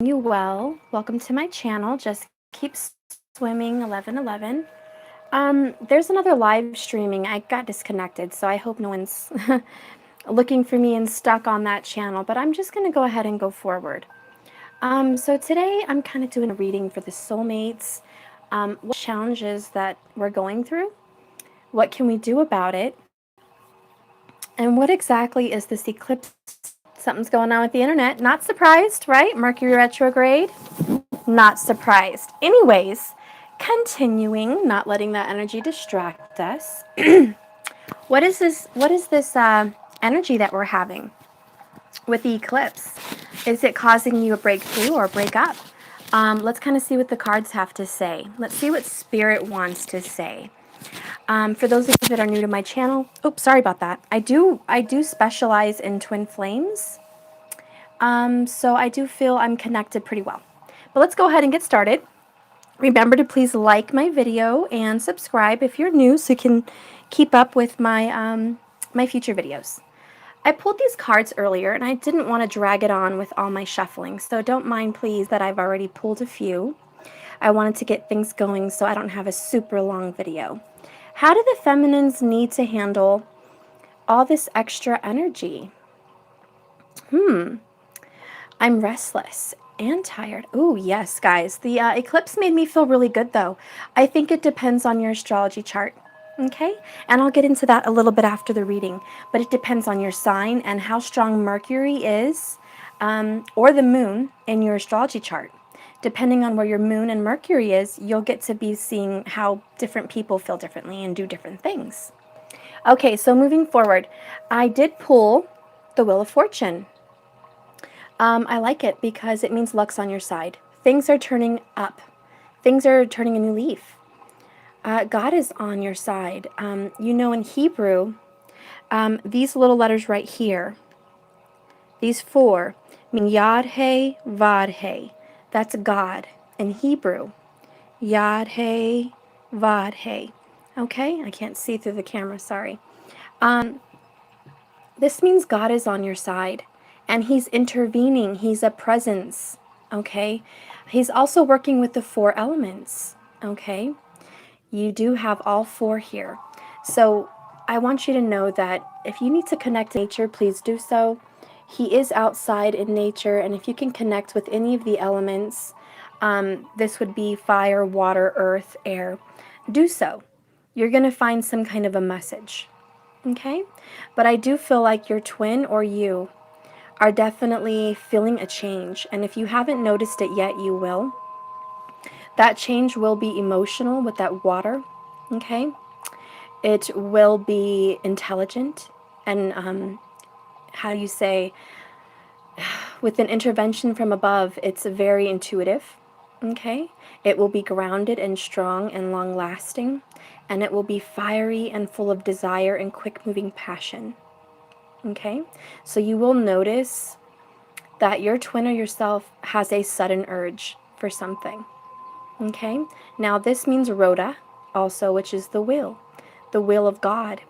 You well. Welcome to my channel. Just keep swimming 1111. There's another live streaming. I got disconnected, so I hope no one's looking for me and stuck on that channel. But I'm just gonna go ahead and go forward. So today I'm kind of doing a reading for the soulmates. What challenges that we're going through? What can we do about it? And what exactly is this eclipse? Something's going on with the internet. Not surprised, right? Mercury retrograde. Not surprised. Anyways, continuing, not letting that energy distract us. What is this? What is this energy that we're having with the eclipse? Is it causing you a breakthrough or a breakup? Let's kind of see what the cards have to say. Let's see what Spirit wants to say. For those of you that are new to my channel, oops, sorry about that. I do specialize in twin flames. So I do feel I'm connected pretty well. But let's go ahead and get started. Remember to please like my video and subscribe if you're new so you can keep up with my my future videos. I pulled these cards earlier and I didn't want to drag it on with all my shuffling, so don't mind please that I've already pulled a few. I wanted to get things going so I don't have a super long video. How do the feminines need to handle all this extra energy? I'm restless and tired. Oh, yes, guys. The eclipse made me feel really good, though. I think it depends on your astrology chart, okay? And I'll get into that a little bit after the reading. But it depends on your sign and how strong Mercury is, or the moon in your astrology chart. Depending on where your moon and Mercury is, you'll get to be seeing how different people feel differently and do different things. Okay, so moving forward, I did pull the Wheel of Fortune. I like it because it means luck's on your side. Things are turning up. Things are turning a new leaf. God is on your side. You know, in Hebrew, these little letters right here, these four, mean Yad He Vad He. That's God in Hebrew. Yad He Vad He. Okay, I can't see through the camera, sorry. This means God is on your side and He's intervening. He's a presence, okay? He's also working with the four elements, okay? You do have all four here. So I want you to know that if you need to connect to nature, please do so. He is outside in nature, and if you can connect with any of the elements, this would be fire, water, earth, air, do so. You're going to find some kind of a message. Okay? But I do feel like your twin or you are definitely feeling a change. And if you haven't noticed it yet, you will. That change will be emotional with that water. Okay? It will be intelligent. And how do you say, with an intervention from above, it's very intuitive. Okay? It will be grounded and strong and long lasting. And it will be fiery and full of desire and quick moving passion. Okay? So you will notice that your twin or yourself has a sudden urge for something. Okay? Now this means Rhoda also, which is the will of God.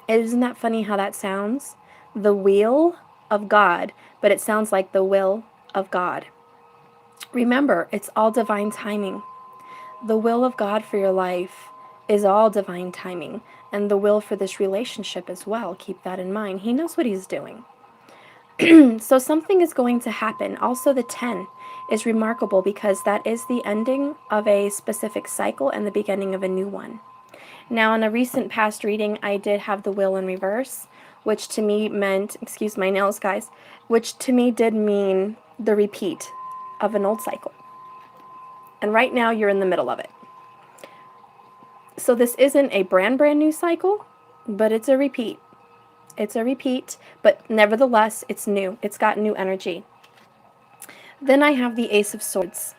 Isn't that funny how that sounds? The wheel of God, but it sounds like the will of God. Remember, it's all divine timing. The will of God for your life is all divine timing, and the will for this relationship as well. Keep that in mind. He knows what He's doing. So something is going to happen. Also, the 10 is remarkable because that is the ending of a specific cycle and the beginning of a new one. Now, in a recent past reading, I did have the wheel in reverse, which to me meant, excuse my nails, guys, which to me did mean the repeat of an old cycle. And right now, you're in the middle of it. So this isn't a brand new cycle, but it's a repeat. It's a repeat, but nevertheless, it's new. It's got new energy. Then I have the Ace of Swords.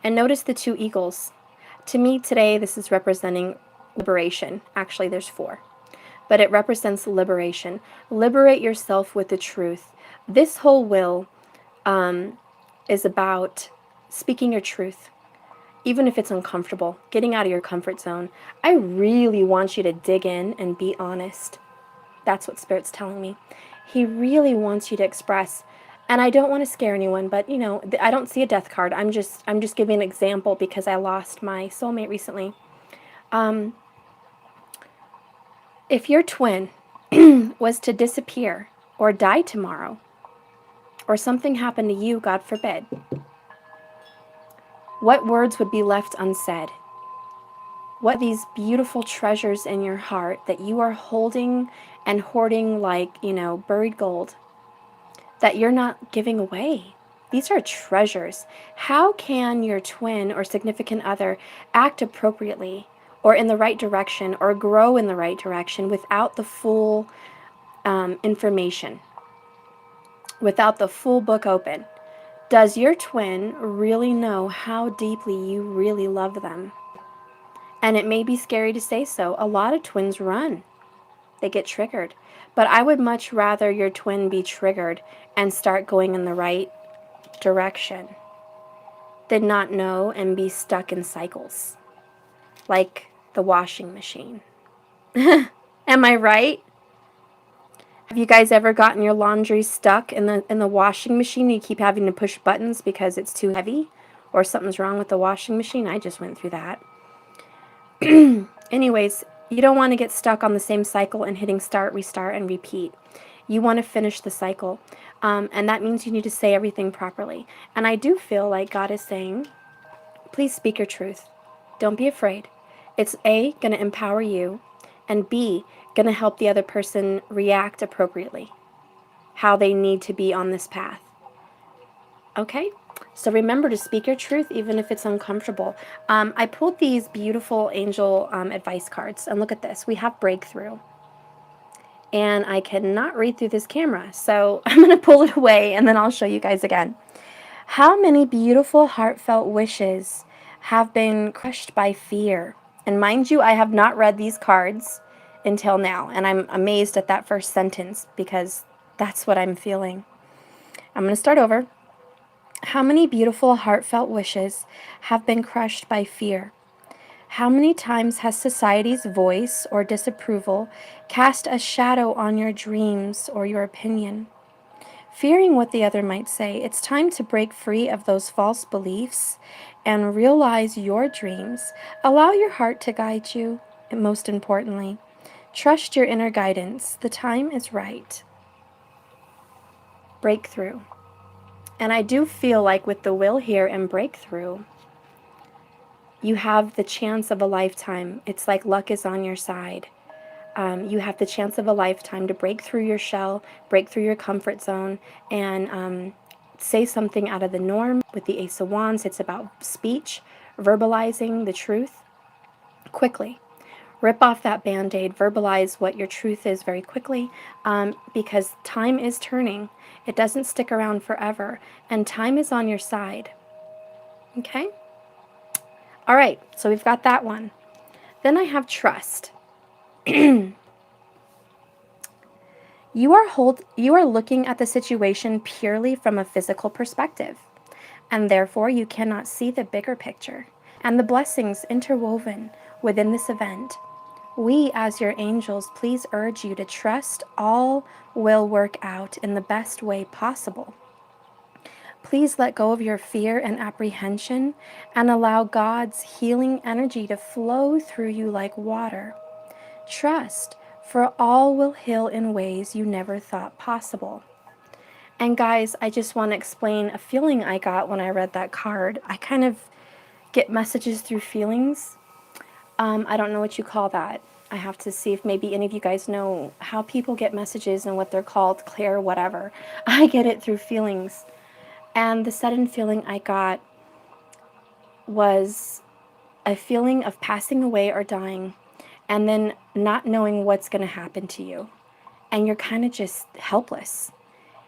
And notice the two eagles. To me today, this is representing liberation. Actually, there's four. But it represents liberation. Liberate yourself with the truth. This whole will is about speaking your truth. Even if it's uncomfortable, getting out of your comfort zone. I really want you to dig in and be honest. That's what Spirit's telling me. He really wants you to express And I don't want to scare anyone, but I don't see a death card. I'm just giving an example because I lost my soulmate recently. If your twin was to disappear or die tomorrow, or something happened to you, God forbid, what words would be left unsaid? What are these beautiful treasures in your heart that you are holding and hoarding like, buried gold that you're not giving away? These are treasures. How can your twin or significant other act appropriately or in the right direction or grow in the right direction without the full information, without the full book open? Does your twin really know how deeply you really love them? And it may be scary to say so. A lot of twins run. They get triggered. But I would much rather your twin be triggered and start going in the right direction than not know and be stuck in cycles like the washing machine. Am I right? Have you guys ever gotten your laundry stuck in the washing machine? You keep having to push buttons because it's too heavy or something's wrong with the washing machine? I just went through that. Anyways, you don't want to get stuck on the same cycle and hitting start, restart, and repeat. You want to finish the cycle. And that means you need to say everything properly. And I do feel like God is saying, please speak your truth. Don't be afraid. It's A, going to empower you, and B, going to help the other person react appropriately, how they need to be on this path. Okay? So remember to speak your truth even if it's uncomfortable. I pulled these beautiful angel advice cards, and look at this. We have breakthrough. And I cannot read through this camera, so I'm going to pull it away and then I'll show you guys again. How many beautiful heartfelt wishes have been crushed by fear? And mind you, I have not read these cards until now, and I'm amazed at that first sentence because that's what I'm feeling. I'm going to start over. How many beautiful heartfelt wishes have been crushed by fear? How many times has society's voice or disapproval cast a shadow on your dreams or your opinion? Fearing what the other might say, it's time to break free of those false beliefs and realize your dreams. Allow your heart to guide you, and most importantly, trust your inner guidance. The time is right. Breakthrough. And I do feel like with the will here and breakthrough, you have the chance of a lifetime. It's like luck is on your side. You have the chance of a lifetime to break through your shell, break through your comfort zone, and say something out of the norm. With the Ace of Wands, it's about speech, verbalizing the truth quickly. Rip off that Band-Aid, verbalize what your truth is very quickly, because time is turning. It doesn't stick around forever, and time is on your side. Okay? All right, so we've got that one. Then I have trust. You are looking at the situation purely from a physical perspective, and therefore you cannot see the bigger picture and the blessings interwoven within this event. We, as your angels, please urge you to trust all will work out in the best way possible. Please let go of your fear and apprehension and allow God's healing energy to flow through you like water. Trust, for all will heal in ways you never thought possible. And guys, I just want to explain a feeling I got when I read that card. I kind of get messages through feelings. I don't know what you call that. I have to see if maybe any of you guys know how people get messages and what they're called, clear, whatever. I get it through feelings. And the sudden feeling I got was a feeling of passing away or dying, and then not knowing what's going to happen to you. And you're kind of just helpless.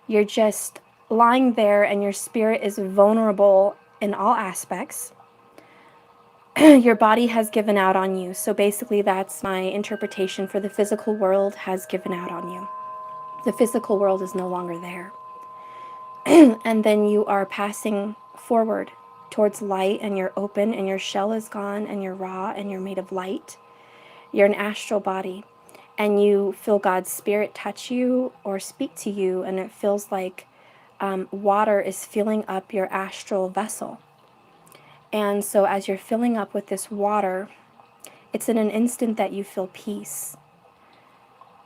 You're just lying there, and your spirit is vulnerable in all aspects. Your body has given out on you. So basically, that's my interpretation for the physical world has given out on you. The physical world is no longer there. And then you are passing forward towards light, and you're open, and your shell is gone, and you're raw, and you're made of light. You're an astral body, and you feel God's spirit touch you or speak to you, and it feels like water is filling up your astral vessel. And so as you're filling up with this water, it's in an instant that you feel peace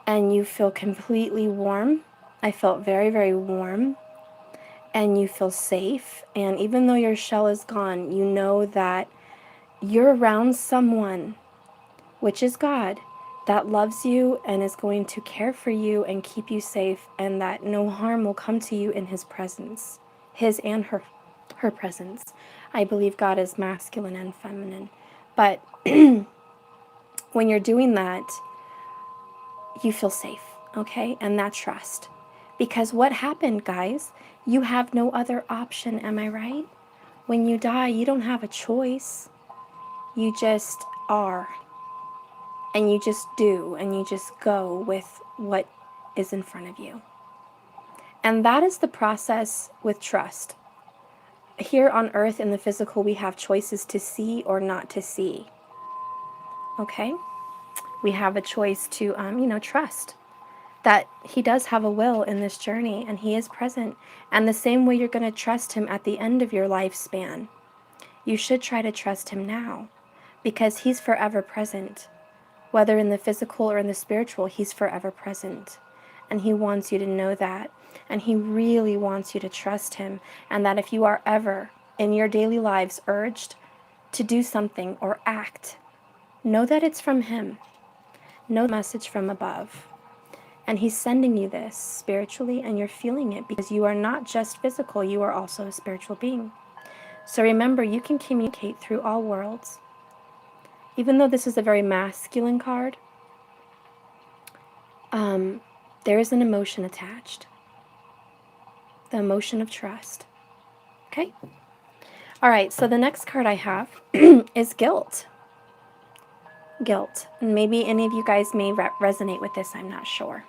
and you feel completely warm. I felt very, very warm, and you feel safe. And even though your shell is gone, you know that you're around someone, which is God, that loves you and is going to care for you and keep you safe, and that no harm will come to you in his presence, his and her presence. I believe God is masculine and feminine. But when you're doing that, you feel safe, okay? And that's trust. Because what happened, guys? You have no other option, am I right? When you die, you don't have a choice. You just are. And you just do, and you just go with what is in front of you. And that is the process with trust. Here on earth in the physical, we have choices to see or not to see. Okay? We have a choice to, trust that he does have a will in this journey, and he is present. And the same way you're going to trust him at the end of your lifespan, you should try to trust him now, because he's forever present. Whether in the physical or in the spiritual, he's forever present. And he wants you to know that. And he really wants you to trust him. And that if you are ever in your daily lives urged to do something or act, know that it's from him. Know the message from above. And he's sending you this spiritually, and you're feeling it, because you are not just physical, you are also a spiritual being. So remember, you can communicate through all worlds. Even though this is a very masculine card, there is an emotion attached. The emotion of trust. Okay? All right, so the next card I have is guilt. Guilt. Maybe any of you guys may resonate with this, I'm not sure.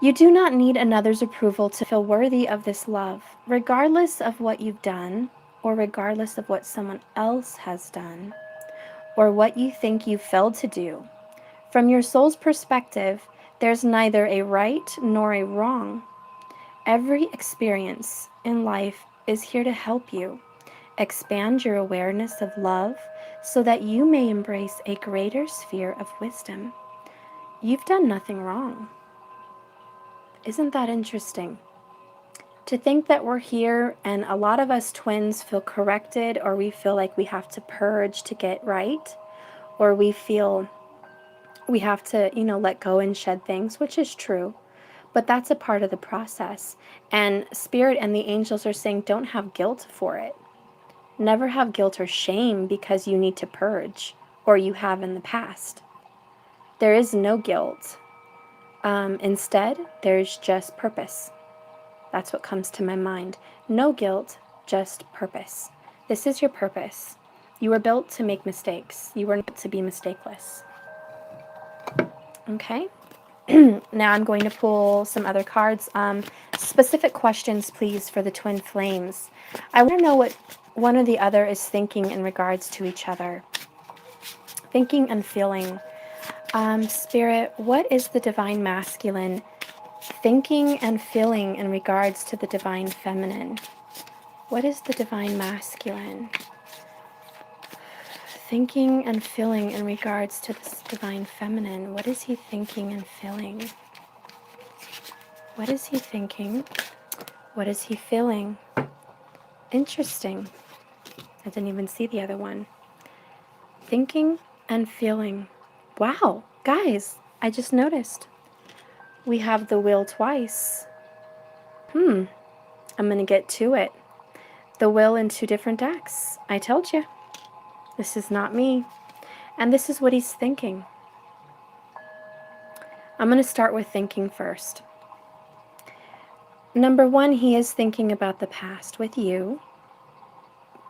You do not need another's approval to feel worthy of this love, regardless of what you've done, or regardless of what someone else has done, or what you think you failed to do. From your soul's perspective, there's neither a right nor a wrong. Every experience in life is here to help you expand your awareness of love so that you may embrace a greater sphere of wisdom. You've done nothing wrong. Isn't that interesting? To think that we're here, and a lot of us twins feel corrected, or we feel like we have to purge to get right, or we feel we have to, let go and shed things, which is true. But that's a part of the process. And Spirit and the angels are saying, don't have guilt for it. Never have guilt or shame because you need to purge, or you have in the past. There is no guilt. Instead, there's just purpose. That's what comes to my mind. No guilt, just purpose. This is your purpose. You were built to make mistakes. You were not to be mistakeless. Okay? Now I'm going to pull some other cards. Specific questions, please, for the twin flames. I want to know what one or the other is thinking in regards to each other. Thinking and feeling. Spirit, what is the divine masculine thinking and feeling in regards to the divine feminine? What is the divine masculine thinking and feeling in regards to this divine feminine? What is he thinking and feeling? What is he thinking? What is he feeling? Interesting. I didn't even see the other one. Thinking and feeling. Wow, guys, I just noticed. We have the wheel twice. I'm going to get to it. The wheel in 2 different decks. I told you. This is not me. And this is what he's thinking. I'm going to start with thinking first. Number 1, he is thinking about the past with you.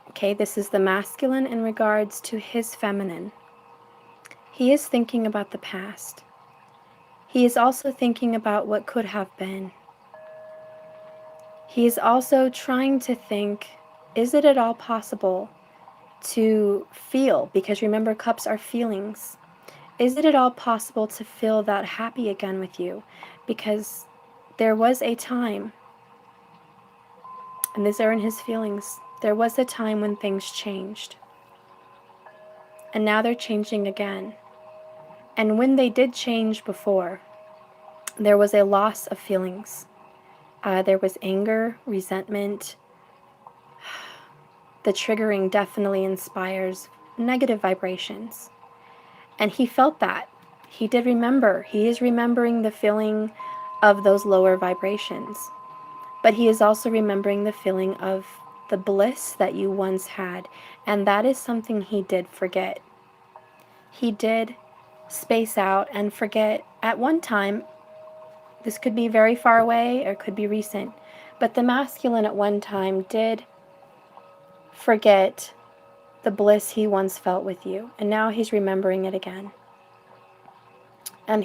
Okay, this is the masculine in regards to his feminine. He is thinking about the past. He is also thinking about what could have been. He is also trying to think, is it at all possible to feel, because remember, cups are feelings. Is it at all possible to feel that happy again with you? Because there was a time And these are in his feelings. There was a time when things changed. And now they're changing again. And when they did change before, there was a loss of feelings. There was anger, resentment. The triggering definitely inspires negative vibrations. And he felt that. He did remember. He is remembering the feeling of those lower vibrations. But he is also remembering the feeling of the bliss that you once had. And that is something he did forget. He did space out and forget at one time. This could be very far away or it could be recent. But the masculine at one time did forget the bliss he once felt with you. And now he's remembering it again. And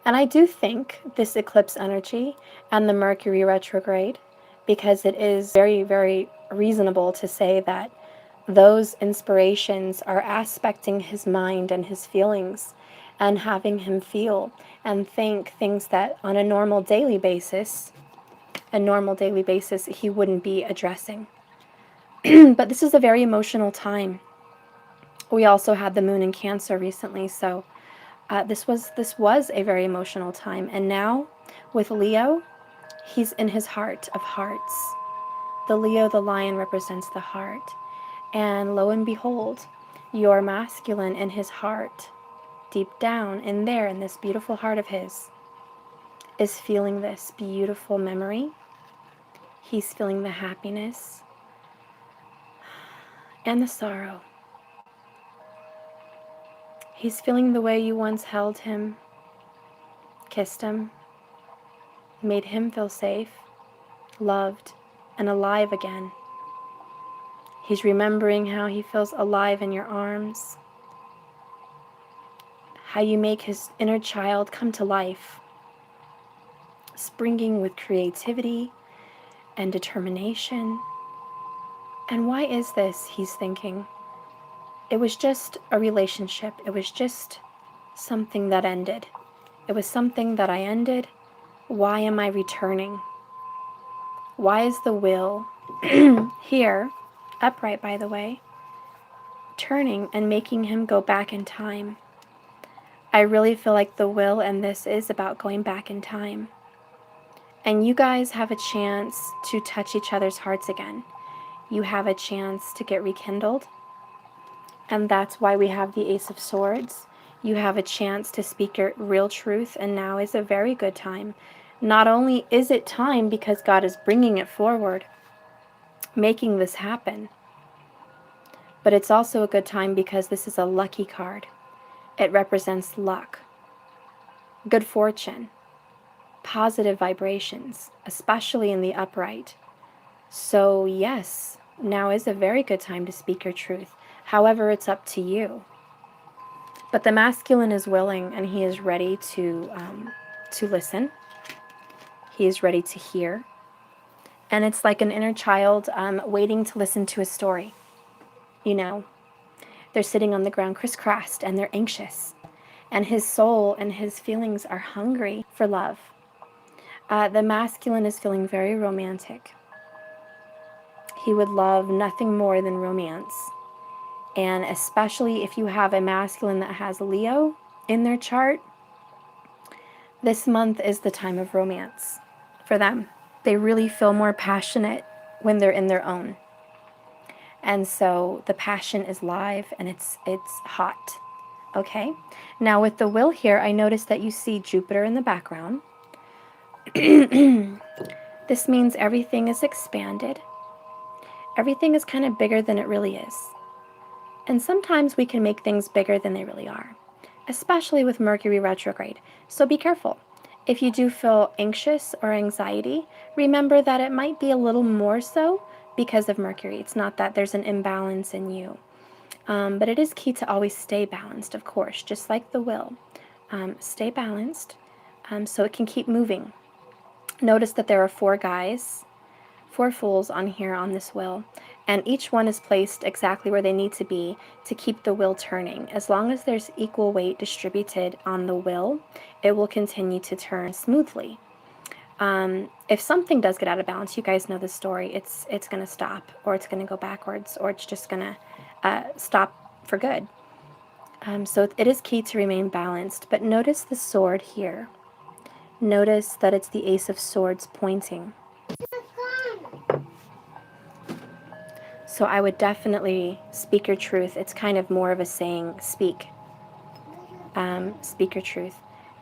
and I do think this eclipse energy and the Mercury retrograde, because it is very, very reasonable to say that those inspirations are aspecting his mind and his feelings and having him feel and think things that on a normal daily basis, he wouldn't be addressing. But this is a very emotional time. We also had the moon in Cancer recently, so this was a very emotional time. And now with Leo, he's in his heart of hearts. The Leo, the lion, represents the heart. And lo and behold, your masculine in his heart, deep down in there, in this beautiful heart of his, is feeling this beautiful memory. He's feeling the happiness and the sorrow. He's feeling the way you once held him, kissed him, made him feel safe, loved, and alive again. He's remembering how he feels alive in your arms, how you make his inner child come to life, springing with creativity and determination. And why is this, he's thinking? It was just a relationship. It was just something that ended. It was something that I ended. Why am I returning? Why is the will here, upright by the way, turning and making him go back in time? I really feel like the will and this is about going back in time. And you guys have a chance to touch each other's hearts again. You have a chance to get rekindled. And that's why we have the Ace of Swords. You have a chance to speak your real truth, and now is a very good time. Not only is it time because God is bringing it forward, making this happen, but it's also a good time because this is a lucky card. It represents luck, good fortune, positive vibrations, especially in the upright. So yes, now is a very good time to speak your truth. However, it's up to you. But the masculine is willing and he is ready to listen. He is ready to hear. And it's like an inner child waiting to listen to a story. You know, they're sitting on the ground crisscrossed and they're anxious. And his soul and his feelings are hungry for love. The masculine is feeling very romantic. He would love nothing more than romance. And especially if you have a masculine that has Leo in their chart, this month is the time of romance for them. They really feel more passionate when they're in their own. And so the passion is live and it's hot. Okay? Now with the will here, I noticed that you see Jupiter in the background. This means everything is expanded. Everything is kind of bigger than it really is. And sometimes we can make things bigger than they really are, especially with Mercury retrograde. So be careful. If you do feel anxious or anxiety, remember that it might be a little more so because of Mercury. It's not that there's an imbalance in you. But it is key to always stay balanced, of course, just like the will. Stay balanced so it can keep moving. Notice that there are 4 guys, 4 fools on here on this wheel, and each one is placed exactly where they need to be to keep the wheel turning. As long as there's equal weight distributed on the wheel, it will continue to turn smoothly. If something does get out of balance, you guys know the story. It's going to stop, or it's going to go backwards, or it's just going to stop for good. So it is key to remain balanced. But notice the sword here. Notice that it's the Ace of Swords pointing. So I would definitely speak your truth. It's kind of more of a saying, speak. Speak your truth.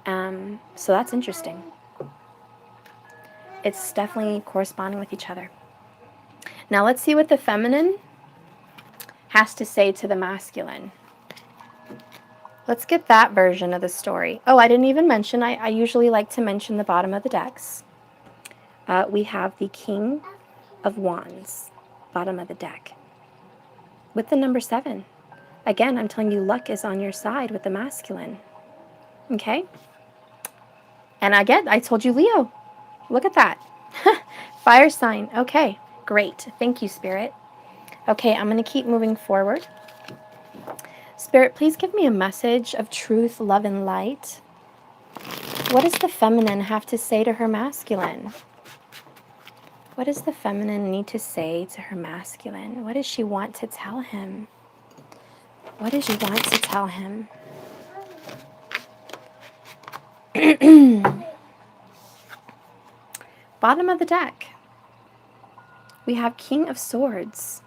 So that's interesting. It's definitely corresponding with each other. Now let's see what the feminine has to say to the masculine. Let's get that version of the story. Oh, I didn't even mention, I usually like to mention the bottom of the decks. We have the King of Wands, bottom of the deck, with the number 7. Again, I'm telling you, luck is on your side with the masculine. Okay? And again, I told you Leo. Look at that. Fire sign. Okay, great. Thank you, Spirit. Okay, I'm going to keep moving forward. Spirit, please give me a message of truth, love, and light. What does the feminine have to say to her masculine? What does the feminine need to say to her masculine? What does she want to tell him? What does she want to tell him? Bottom of the deck, we have King of Swords.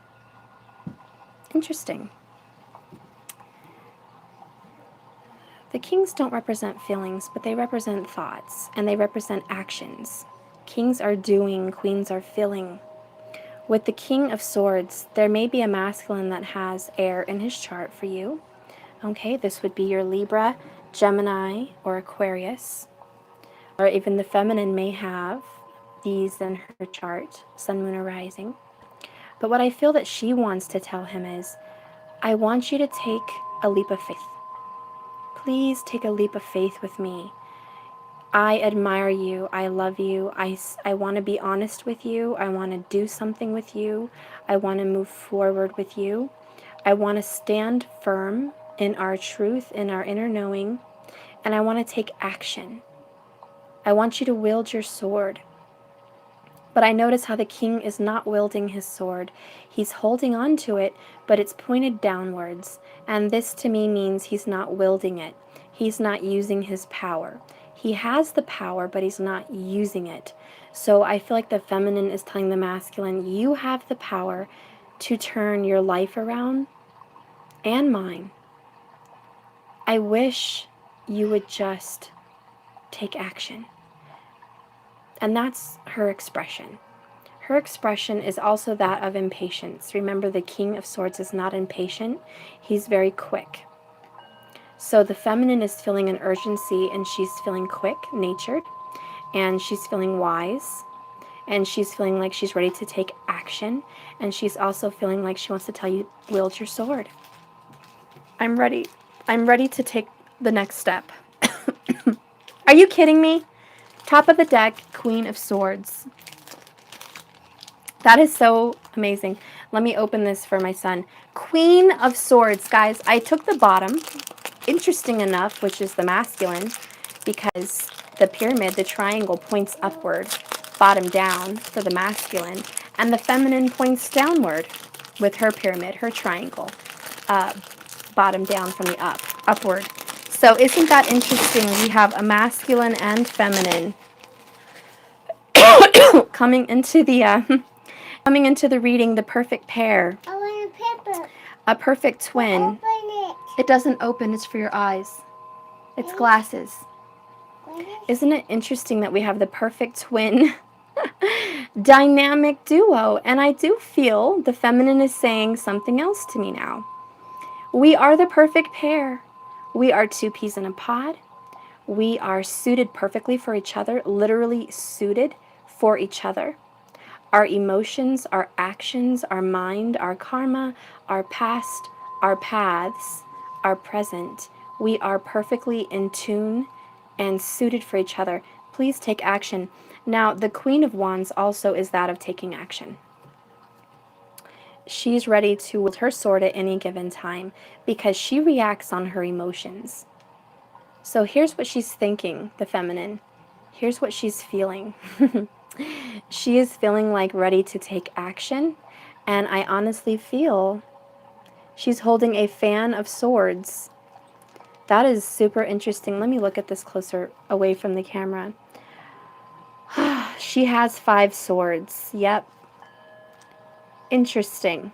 Interesting. The kings don't represent feelings, but they represent thoughts, and they represent actions. Kings are doing, queens are feeling. With the King of Swords, there may be a masculine that has air in his chart for you. Okay, this would be your Libra, Gemini, or Aquarius. Or even the feminine may have these in her chart, Sun, Moon, or Rising. But what I feel that she wants to tell him is, I want you to take a leap of faith. Please take a leap of faith with me. I admire you. I love you. I want to be honest with you. I want to do something with you. I want to move forward with you. I want to stand firm in our truth, in our inner knowing, and I want to take action. I want you to wield your sword. But I notice how the king is not wielding his sword. He's holding on to it, but it's pointed downwards. And this to me means he's not wielding it. He's not using his power. He has the power, but he's not using it. So I feel like the feminine is telling the masculine, you have the power to turn your life around and mine. I wish you would just take action. And that's her expression. Her expression is also that of impatience. Remember, the King of Swords is not impatient. He's very quick. So the feminine is feeling an urgency, and she's feeling quick-natured, and she's feeling wise, and she's feeling like she's ready to take action, and she's also feeling like she wants to tell you, wield your sword. I'm ready. I'm ready to take the next step. Are you kidding me? Top of the deck, Queen of Swords. That is so amazing. Let me open this for my son. Queen of Swords, guys. I took the bottom, interesting enough, which is the masculine, because the pyramid, the triangle, points upward, bottom down for the masculine, and the feminine points downward with her pyramid, her triangle, bottom down from the upward. So isn't that interesting? We have a masculine and feminine coming into the reading, the perfect pair. I want a paper. A perfect twin. Open it. It doesn't open, it's for your eyes. It's glasses. Isn't it interesting that we have the perfect twin dynamic duo? And I do feel the feminine is saying something else to me now. We are the perfect pair. We are two peas in a pod. We are suited perfectly for each other, literally suited for each other. Our emotions, our actions, our mind, our karma, our past, our paths, our present. We are perfectly in tune and suited for each other. Please take action. Now, the Queen of Wands also is that of taking action. She's ready to wield her sword at any given time because she reacts on her emotions. So here's what she's thinking, the feminine. Here's what she's feeling. She is feeling like ready to take action, and I honestly feel she's holding a fan of swords. That is super interesting. Let me look at this closer away from the camera. She has 5 swords. Yep. Interesting.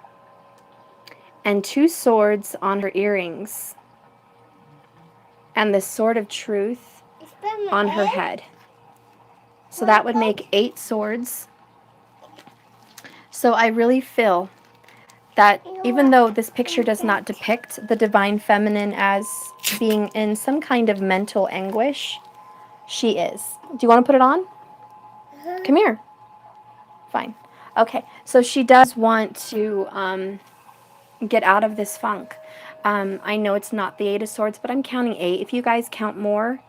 And 2 swords on her earrings. And the sword of truth on her head. So that would make 8 swords. So I really feel that even though this picture does not depict the divine feminine as being in some kind of mental anguish, she is. Do you want to put it on? Come here. Fine. Okay, so she does want to get out of this funk. I know it's not the 8 of Swords, but I'm counting 8. If you guys count more,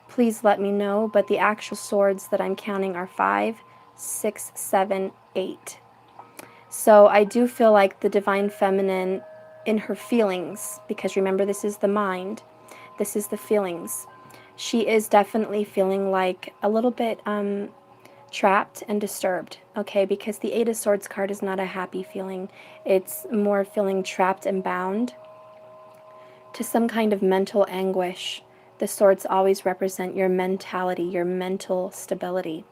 please let me know. But the actual swords that I'm counting are 5, 6, 7, 8. So I do feel like the divine feminine in her feelings, because remember, this is the mind, this is the feelings. She is definitely feeling like a little bit trapped and disturbed, okay, because the 8 of Swords card is not a happy feeling. It's more feeling trapped and bound to some kind of mental anguish. The swords always represent your mentality, your mental stability.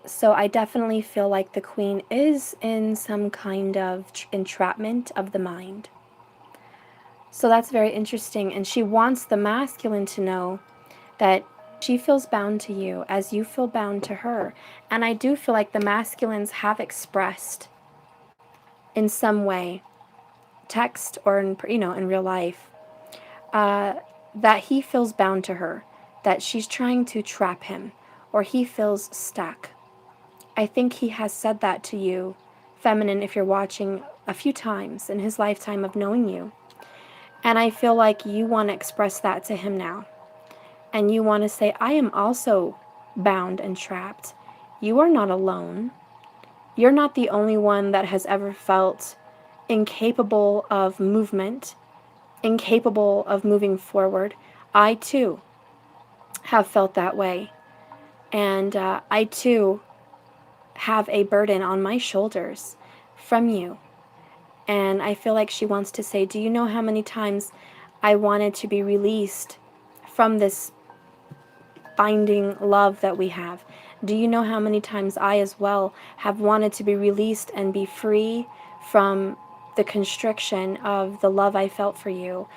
So I definitely feel like the Queen is in some kind of entrapment of the mind. So that's very interesting, and she wants the masculine to know that she feels bound to you as you feel bound to her. And I do feel like the masculines have expressed in some way, text or in, in real life, that he feels bound to her, that she's trying to trap him, or he feels stuck. I think he has said that to you, feminine, if you're watching, a few times in his lifetime of knowing you. And I feel like you want to express that to him now. And you want to say, I am also bound and trapped. You are not alone. You're not the only one that has ever felt incapable of movement, incapable of moving forward. I too have felt that way. And I too have a burden on my shoulders from you. And I feel like she wants to say, do you know how many times I wanted to be released from this binding love that we have? Do you know how many times I as well have wanted to be released and be free from the constriction of the love I felt for you,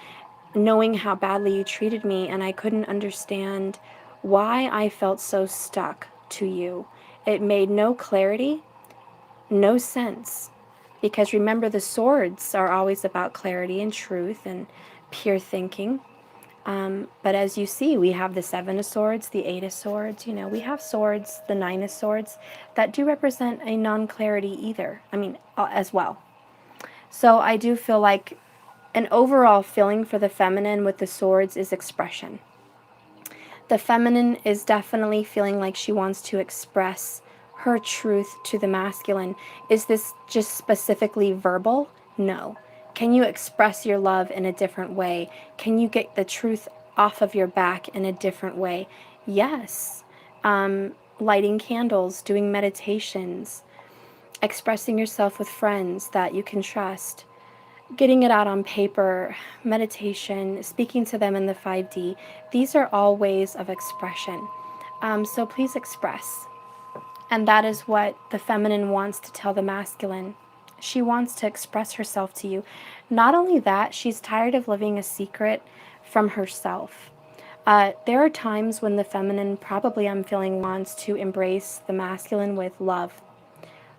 knowing how badly you treated me, and I couldn't understand why I felt so stuck to you. It made no clarity, no sense. Because remember, the swords are always about clarity and truth and pure thinking. But as you see, we have the 7 of Swords, the 8 of Swords. We have swords, the 9 of Swords, that do represent a non-clarity either. As well. So I do feel like an overall feeling for the feminine with the swords is expression. The feminine is definitely feeling like she wants to express her truth to the masculine. Is this just specifically verbal? No. Can you express your love in a different way? Can you get the truth off of your back in a different way? Yes. Lighting candles, doing meditations, expressing yourself with friends that you can trust, getting it out on paper, meditation, speaking to them in the 5D. These are all ways of expression. So please express. And that is what the feminine wants to tell the masculine. She wants to express herself to you. Not only that, she's tired of living a secret from herself. There are times when the feminine, probably I'm feeling, wants to embrace the masculine with love.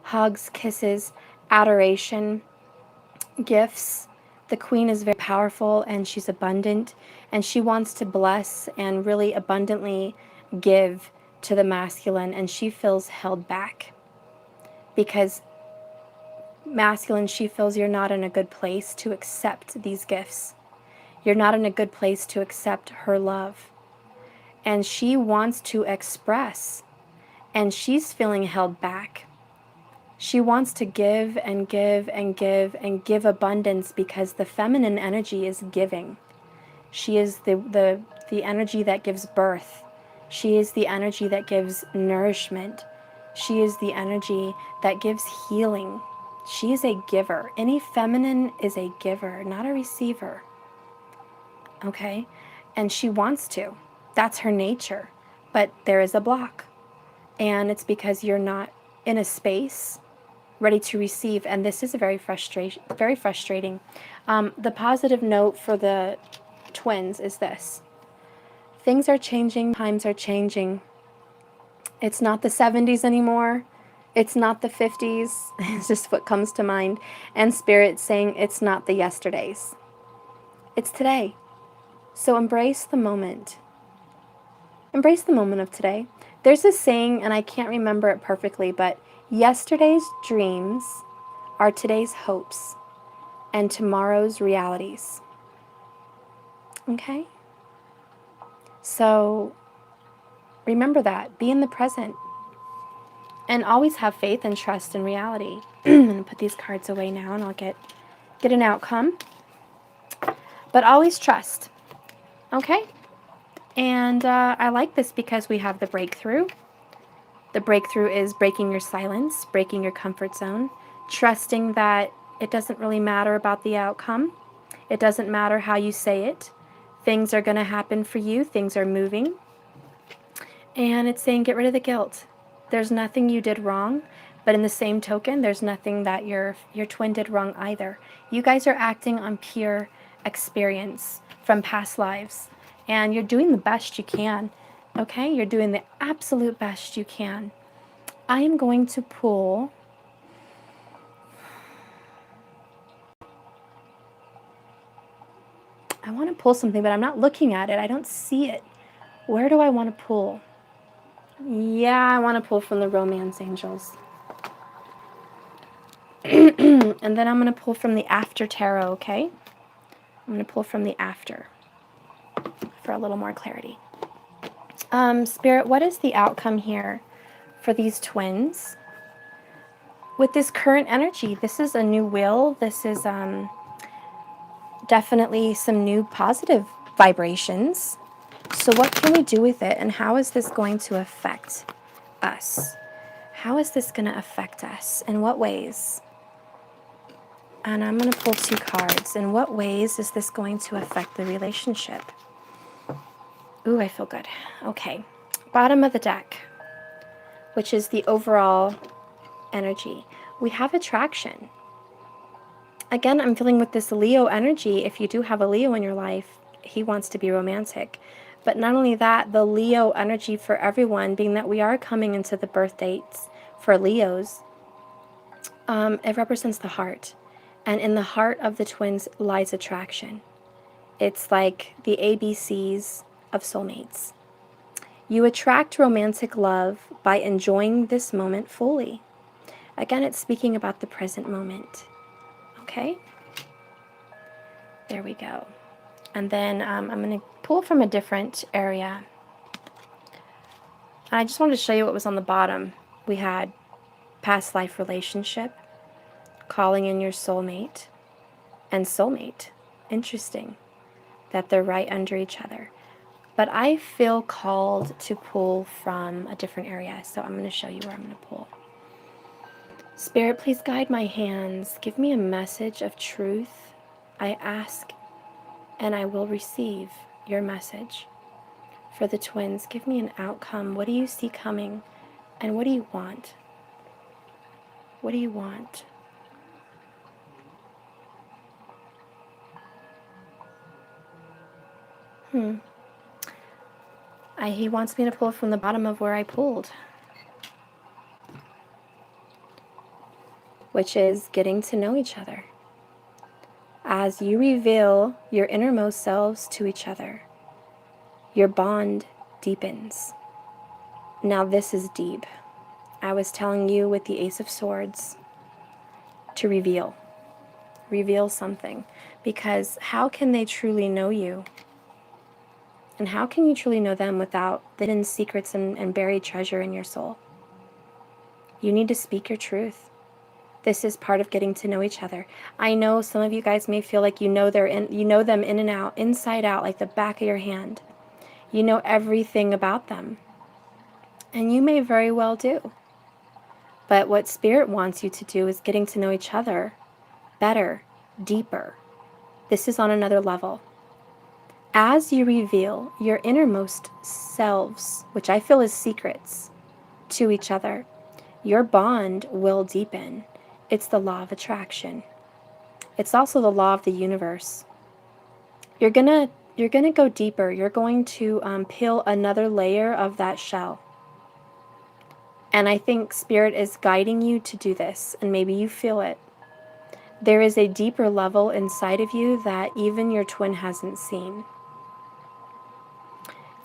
Hugs, kisses, adoration, gifts. The Queen is very powerful and she's abundant, and she wants to bless and really abundantly give to the masculine, and she feels held back because masculine, she feels you're not in a good place to accept these gifts. You're not in a good place to accept her love, and she wants to express, and she's feeling held back. She wants to give and give and give and give abundance because the feminine energy is giving. She is the energy that gives birth. She is the energy that gives nourishment. She is the energy that gives healing. She is a giver. Any feminine is a giver, not a receiver. Okay? And she wants to. That's her nature. But there is a block. And it's because you're not in a space ready to receive. And this is very frustrating. The positive note for the twins is this. Things are changing. Times are changing. It's not the 70s anymore. It's not the 50s. It's just what comes to mind. And Spirit saying it's not the yesterdays. It's today. So embrace the moment. Embrace the moment of today. There's a saying, and I can't remember it perfectly, but yesterday's dreams are today's hopes and tomorrow's realities. Okay? So remember that. Be in the present. And always have faith and trust in reality. I'm going to put these cards away now and I'll get an outcome. But always trust. Okay? And I like this because we have the breakthrough. The breakthrough is breaking your silence, breaking your comfort zone, trusting that it doesn't really matter about the outcome. It doesn't matter how you say it. Things are going to happen for you. Things are moving. And it's saying get rid of the guilt. There's nothing you did wrong, but in the same token, there's nothing that your twin did wrong either. You guys are acting on pure experience from past lives, and you're doing the best you can, okay? You're doing the absolute best you can. I am going to pull I want to pull something, but I'm not looking at it. I don't see it. Where do I want to pull? Yeah, I want to pull from the romance angels. And then I'm going to pull from the after tarot, okay? I'm going to pull from the after for a little more clarity. Spirit, what is the outcome here for these twins? With this current energy, this is a new will. This is definitely some new positive vibrations. So what can we do with it, and how is this going to affect us? How is this going to affect us? In what ways? And I'm going to pull 2 cards. In what ways is this going to affect the relationship? Ooh, I feel good. Okay. Bottom of the deck, which is the overall energy. We have attraction. Again, I'm feeling with this Leo energy. If you do have a Leo in your life, he wants to be romantic. But not only that, the Leo energy for everyone, being that we are coming into the birth dates for Leos, it represents the heart. And in the heart of the twins lies attraction. It's like the ABCs of soulmates. You attract romantic love by enjoying this moment fully. Again, it's speaking about the present moment. Okay? There we go. And then I'm going to pull from a different area. I just wanted to show you what was on the bottom. We had past life relationship, calling in your soulmate, and soulmate. Interesting that they're right under each other. But I feel called to pull from a different area, so I'm going to show you where I'm going to pull. Spirit, please guide my hands. Give me a message of truth. I ask and I will receive your message. For the twins, give me an outcome. What do you see coming? And what do you want? What do you want? He wants me to pull from the bottom of where I pulled, which is getting to know each other. As you reveal your innermost selves to each other, your bond deepens. Now this is deep. I was telling you with the Ace of Swords to reveal. Reveal something. Because how can they truly know you? And how can you truly know them without hidden secrets and buried treasure in your soul? You need to speak your truth. This is part of getting to know each other. I know some of you guys may feel like you know them in and out, inside out, like the back of your hand. You know everything about them. And you may very well do. But what Spirit wants you to do is getting to know each other better, deeper. This is on another level. As you reveal your innermost selves, which I feel is secrets, to each other, your bond will deepen. It's the law of attraction. It's also the law of the universe. You're gonna go deeper. You're going to peel another layer of that shell. And I think Spirit is guiding you to do this, and maybe you feel it. There is a deeper level inside of you that even your twin hasn't seen.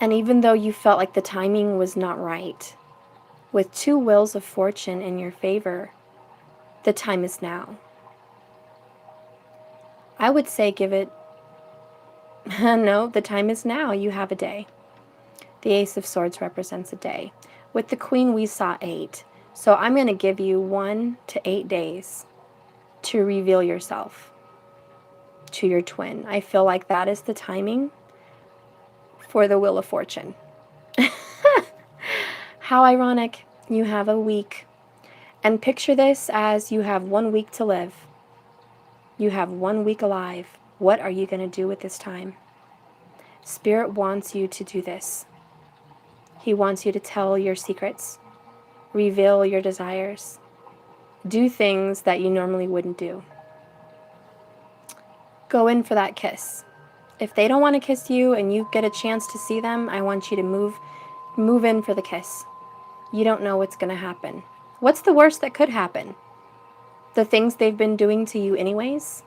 And even though you felt like the timing was not right, with 2 wheels of fortune in your favor, the time is now. I would say give it, no, the time is now. You have a day. The Ace of Swords represents a day. With the Queen, we saw 8. So I'm going to give you 1 to 8 days to reveal yourself to your twin. I feel like that is the timing for the Wheel of Fortune. How ironic. You have a week. And picture this as you have 1 week to live. You have 1 week alive. What are you going to do with this time? Spirit wants you to do this. He wants you to tell your secrets, reveal your desires, do things that you normally wouldn't do. Go in for that kiss. If they don't want to kiss you and you get a chance to see them, I want you to move in for the kiss. You don't know what's going to happen. What's the worst that could happen? The things they've been doing to you anyways?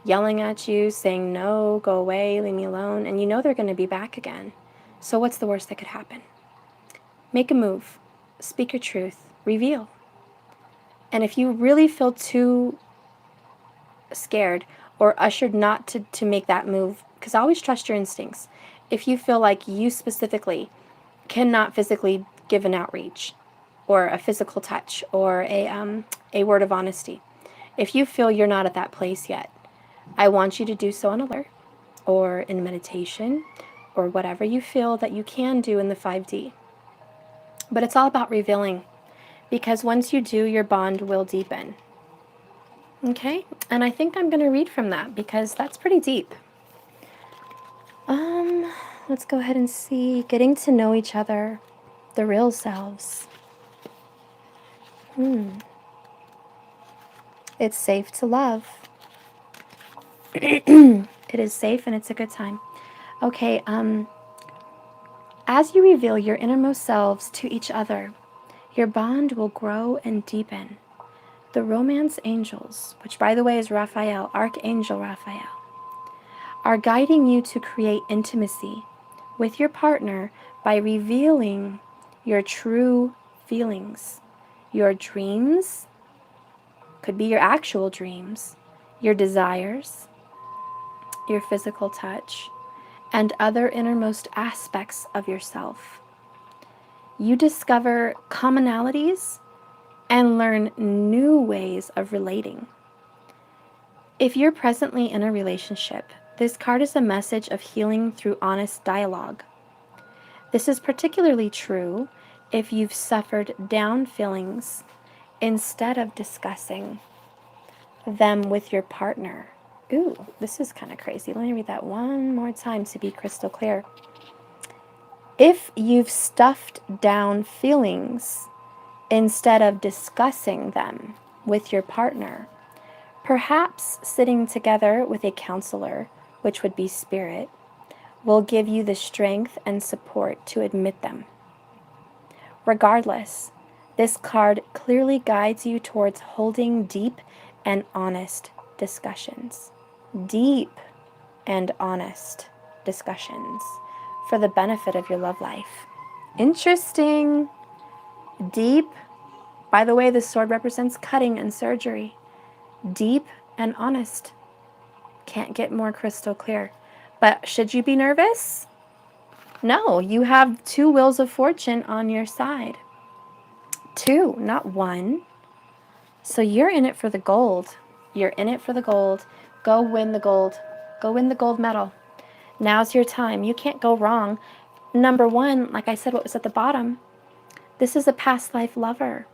Yelling at you, saying no, go away, leave me alone, and you know they're going to be back again. So what's the worst that could happen? Make a move. Speak your truth. Reveal. And if you really feel too scared or ushered not to make that move, because always trust your instincts. If you feel like you specifically cannot physically give an outreach or a physical touch or a word of honesty, if you feel you're not at that place yet, I want you to do so on alert or in meditation or whatever you feel that you can do in the 5D. But it's all about revealing, because once you do, your bond will deepen. Okay? And I think I'm going to read from that because that's pretty deep. Let's go ahead and see. Getting to know each other, the real selves. It's safe to love. It is safe and it's a good time. Okay, as you reveal your innermost selves to each other, your bond will grow and deepen. The romance angels, which by the way is Raphael, Archangel Raphael, are guiding you to create intimacy with your partner by revealing your true feelings, your dreams, could be your actual dreams, your desires, your physical touch, and other innermost aspects of yourself. You discover commonalities and learn new ways of relating. If you're presently in a relationship, this card is a message of healing through honest dialogue. This is particularly true if you've suffered down feelings instead of discussing them with your partner. Ooh, this is kind of crazy. Let me read that one more time to be crystal clear. If you've stuffed down feelings instead of discussing them with your partner, perhaps sitting together with a counselor, which would be Spirit, will give you the strength and support to admit them. Regardless, this card clearly guides you towards holding deep and honest discussions. Deep and honest discussions for the benefit of your love life. Interesting. Deep. By the way, the sword represents cutting and surgery. Deep and honest. Can't get more crystal clear. But should you be nervous? No, you have 2 wheels of fortune on your side. 2, not 1. So you're in it for the gold. You're in it for the gold. Go win the gold. Go win the gold medal. Now's your time. You can't go wrong. Number one, like I said, what was at the bottom, this is a past life lover.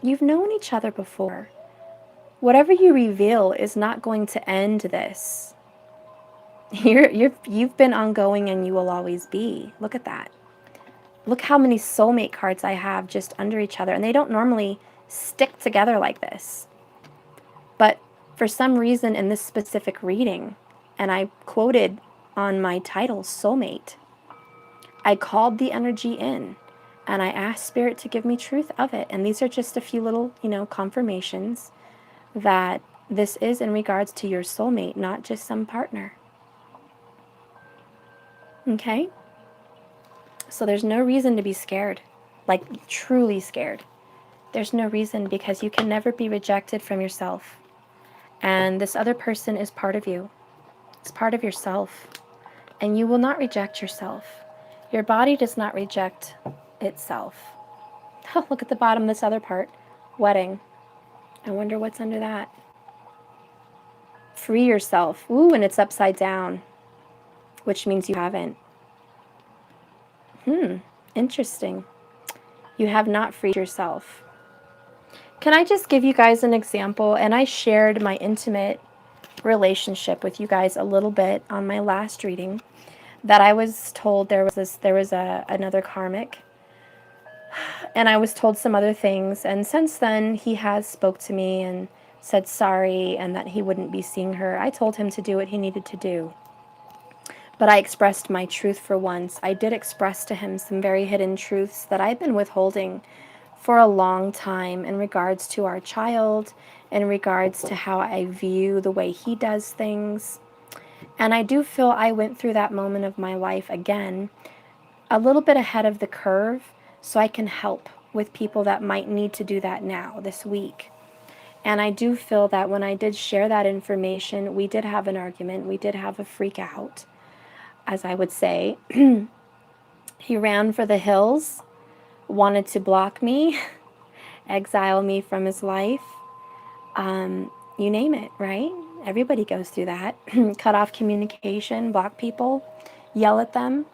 You've known each other before. Whatever you reveal is not going to end this. You've been ongoing and you will always be. Look at that. Look how many soulmate cards I have just under each other, and they don't normally stick together like this. But for some reason in this specific reading, and I quoted on my title, Soulmate, I called the energy in and I asked Spirit to give me truth of it. And these are just a few little, confirmations that this is in regards to your soulmate, not just some partner. Okay? So there's no reason to be scared, like truly scared. There's no reason, because you can never be rejected from yourself. And this other person is part of you. It's part of yourself. And you will not reject yourself. Your body does not reject itself. Oh, look at the bottom, this other part. Wedding. I wonder what's under that. Free yourself. Ooh, and it's upside down, which means you haven't. Interesting. You have not freed yourself. Can I just give you guys an example? And I shared my intimate relationship with you guys a little bit on my last reading, that I was told there was another karmic, and I was told some other things, and since then he has spoke to me and said sorry and that he wouldn't be seeing her. I told him to do what he needed to do. But I expressed my truth for once. I did express to him some very hidden truths that I've been withholding for a long time in regards to our child, in regards to how I view the way he does things. And I do feel I went through that moment of my life again, a little bit ahead of the curve, so I can help with people that might need to do that now, this week. And I do feel that when I did share that information, we did have an argument, we did have a freak out, as I would say. He ran for the hills, wanted to block me, exile me from his life. You name it, right? Everybody goes through that. Cut off communication, block people, yell at them.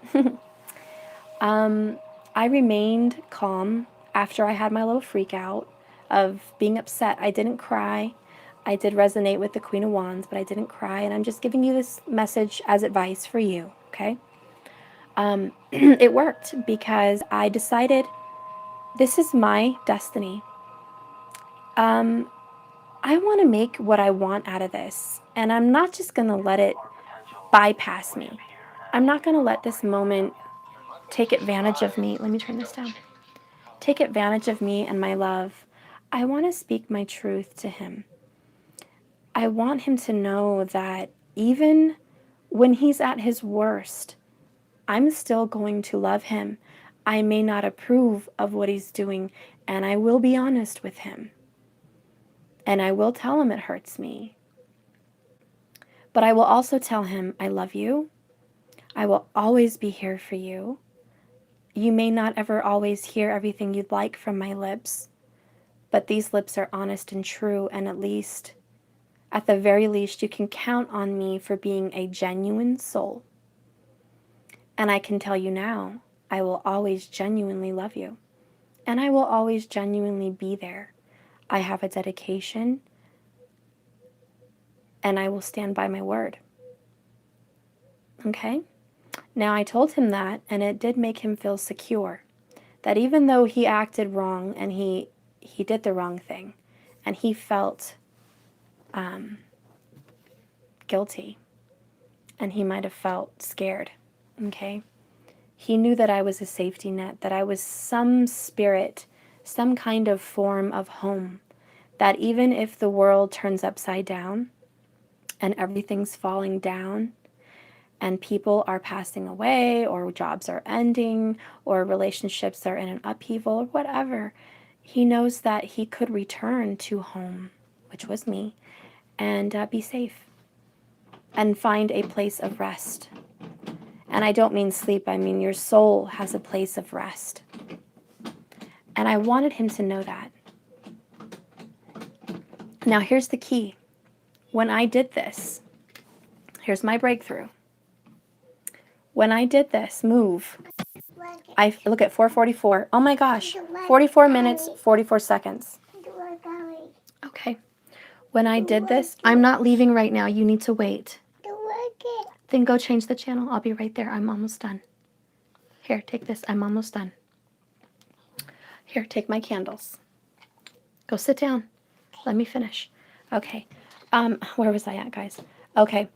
I remained calm after I had my little freak out of being upset. I didn't cry. I did resonate with the Queen of Wands, but I didn't cry. And I'm just giving you this message as advice for you, okay? It worked because I decided this is my destiny. I want to make what I want out of this. And I'm not just going to let it bypass me. I'm not going to let this moment take advantage of me. Let me turn this down. Take advantage of me and my love. I want to speak my truth to him. I want him to know that even when he's at his worst, I'm still going to love him. I may not approve of what he's doing, and I will be honest with him. And I will tell him it hurts me. But I will also tell him I love you. I will always be here for you. You may not ever always hear everything you'd like from my lips, but these lips are honest and true, and at the very least, you can count on me for being a genuine soul. And I can tell you now, I will always genuinely love you. And I will always genuinely be there. I have a dedication, and I will stand by my word. Okay? Now, I told him that, and it did make him feel secure. That even though he acted wrong, and he did the wrong thing, and he felt guilty, and he might have felt scared, okay? He knew that I was a safety net, that I was some spirit, some kind of form of home, that even if the world turns upside down and everything's falling down and people are passing away or jobs are ending or relationships are in an upheaval or whatever, he knows that he could return to home, which was me, and be safe and find a place of rest. And I don't mean sleep, I mean your soul has a place of rest. And I wanted him to know that. Now here's the key. When I did this, here's my breakthrough. When I did this move, I look at 4:44. Oh my gosh. 44 minutes, 44 seconds. Okay. When I did this, I'm not leaving right now. You need to wait. Then go change the channel. I'll be right there. I'm almost done. Here, take this. I'm almost done. Here, take my candles. Go sit down. Let me finish. Okay. Where was I at, guys? Okay.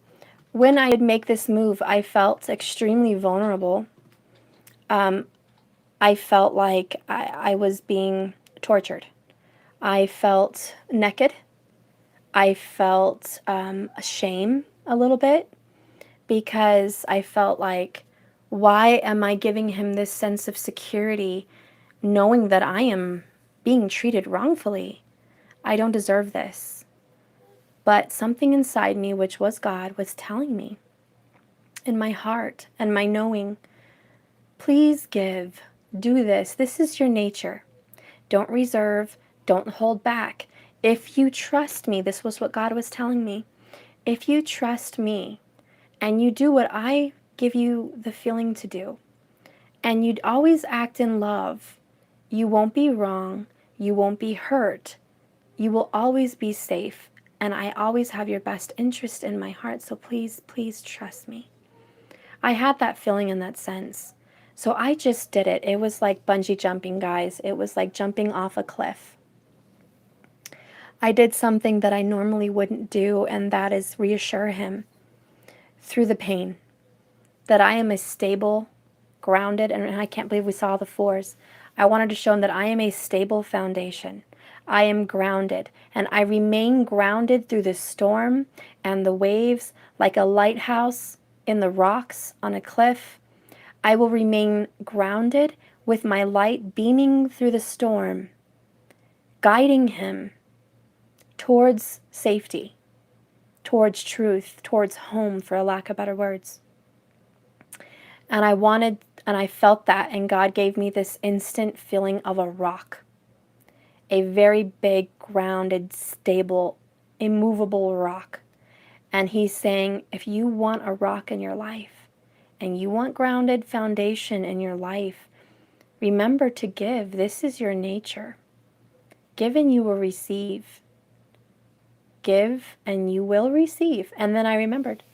When I would make this move, I felt extremely vulnerable. I felt like I was being tortured. I felt naked. I felt shame a little bit because I felt like, why am I giving him this sense of security knowing that I am being treated wrongfully? I don't deserve this. But something inside me, which was God, was telling me in my heart and my knowing, please give, do this. This is your nature. Don't reserve, don't hold back. If you trust me, this was what God was telling me. If you trust me and you do what I give you the feeling to do, and you'd always act in love, you won't be wrong, you won't be hurt, you will always be safe, and I always have your best interest in my heart, so please, please trust me. I had that feeling in that sense. So I just did it. It was like bungee jumping, guys. It was like jumping off a cliff. I did something that I normally wouldn't do, and that is reassure him through the pain that I am a stable, grounded, and I can't believe we saw the fours. I wanted to show him that I am a stable foundation. I am grounded, and I remain grounded through the storm and the waves like a lighthouse in the rocks on a cliff. I will remain grounded with my light beaming through the storm, guiding him towards safety, towards truth, towards home, for a lack of better words. And I felt that, and God gave me this instant feeling of a rock, a very big, grounded, stable, immovable rock. And he's saying, if you want a rock in your life, and you want grounded foundation in your life, remember to give. This is your nature. Give and you will receive. Give and you will receive. And then I remembered,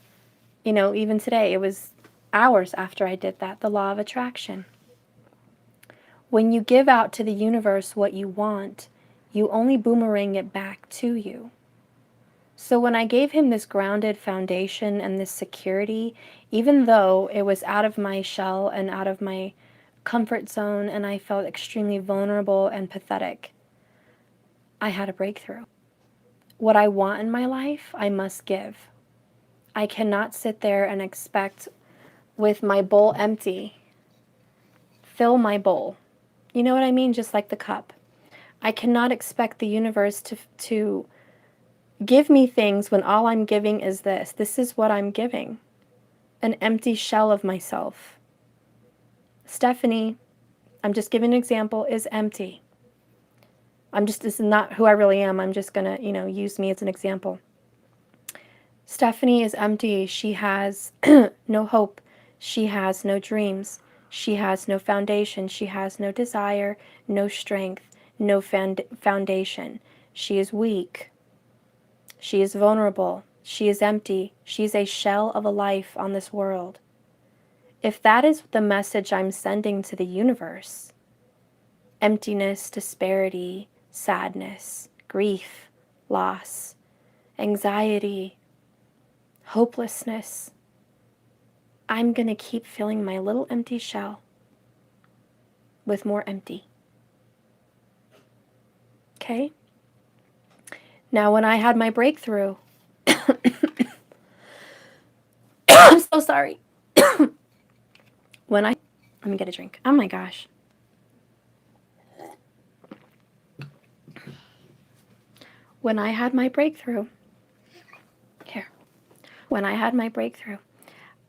even today, it was hours after I did that, the law of attraction. When you give out to the universe what you want, you only boomerang it back to you. So when I gave him this grounded foundation and this security, even though it was out of my shell and out of my comfort zone and I felt extremely vulnerable and pathetic, I had a breakthrough. What I want in my life, I must give. I cannot sit there and expect with my bowl empty, fill my bowl. You know what I mean? Just like the cup. I cannot expect the universe to give me things when all I'm giving is this. This is what I'm giving. An empty shell of myself. Stephanie, I'm just giving an example, is empty. This is not who I really am. I'm just going to, use me as an example. Stephanie is empty. She has no hope. She has no dreams. She has no foundation. She has no desire, no strength, no foundation. She is weak. She is vulnerable. She is empty. She's a shell of a life on this world. If that is the message I'm sending to the universe, emptiness, disparity, sadness, grief, loss, anxiety, hopelessness, I'm going to keep filling my little empty shell with more empty. Okay? Now, when I had my breakthrough, I'm so sorry. Let me get a drink. Oh my gosh. When I had my breakthrough,